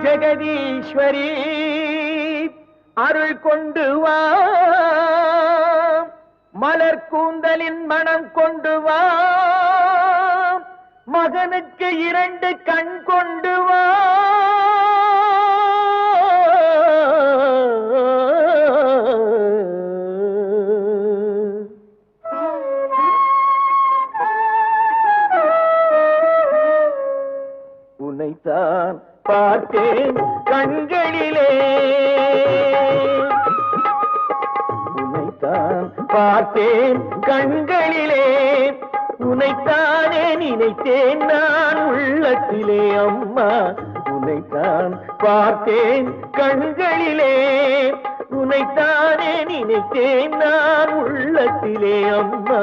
ஜெகதீஸ்வரி அருள் கொண்டு வா, மலர் கூந்தலின் மனம் கொண்டு வா, மகனுக்கு 2 கண் கொண்டு வா. உன்னைத்தான் பார்த்தேன் கண்களிலே, உன்னைத்தான் பார்த்தேன் கண்களிலே, உன்னைத்தானே நினைத்தேன் நான் உள்ளத்திலே. அம்மா உன்னைத்தான் பார்த்தேன் கண்களிலே, உன்னைத்தானே நினைத்தேன் நான் உள்ளத்திலே. அம்மா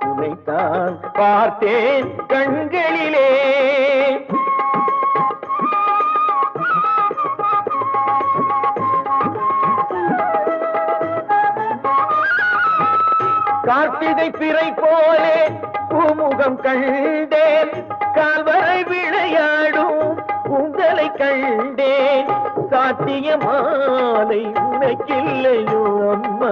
உன்னைத்தான் பார்த்தேன் கண்களிலே. கார்த்திகை பிறை போலே பூமுகம் கண்டேன், கால்வரை விளையாடும் உங்களை கண்டேன். சாத்திய மாலை உனக்கில்லையோ அம்மா,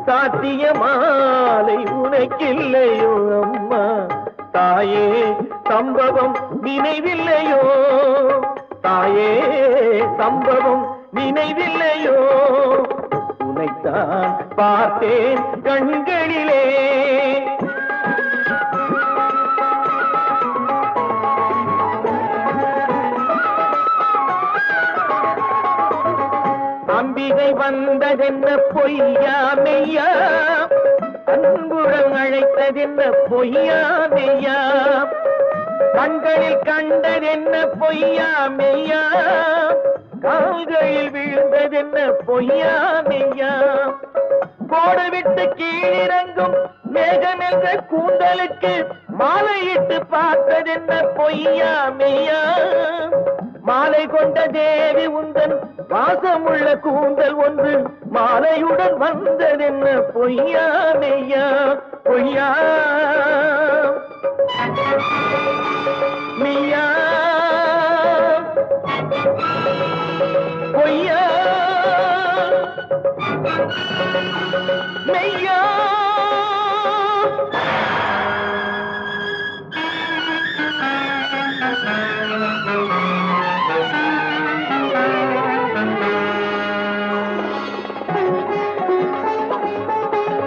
சாத்திய மாலை உனக்கில்லையோ அம்மா. தாயே சம்பவம் நினைவில்லையோ, தாயே சம்பவம் நினைவில்லையோ. உன்னைத்தான் பார்த்தேன் கண்களிலே. அம்பிகை வந்ததென்ன பொய்யா மெய்யா, அன்புடன் அழைத்ததென்ன பொய்யா மெய்யா, கண்களில் கண்டதென்ன பொய்யா மெய்யா, கால்களில் வீழ்ந்ததென்ன பொய்யா மெய்யா. கோடவிட்டு கீழிறங்கும் மேகமென்ற கூந்தலுக்கு மாலையிட்டு பார்த்ததென்ன பொய்யா மெய்யா. மாலை கொண்ட தேவி உந்தன் வாசமுள்ள கூந்தல் ஒன்று மாலையுடன் வந்ததென்ன பொய்யா மெய்யா. பொய்யா மெய்யா, பொய்யா மெய்யா.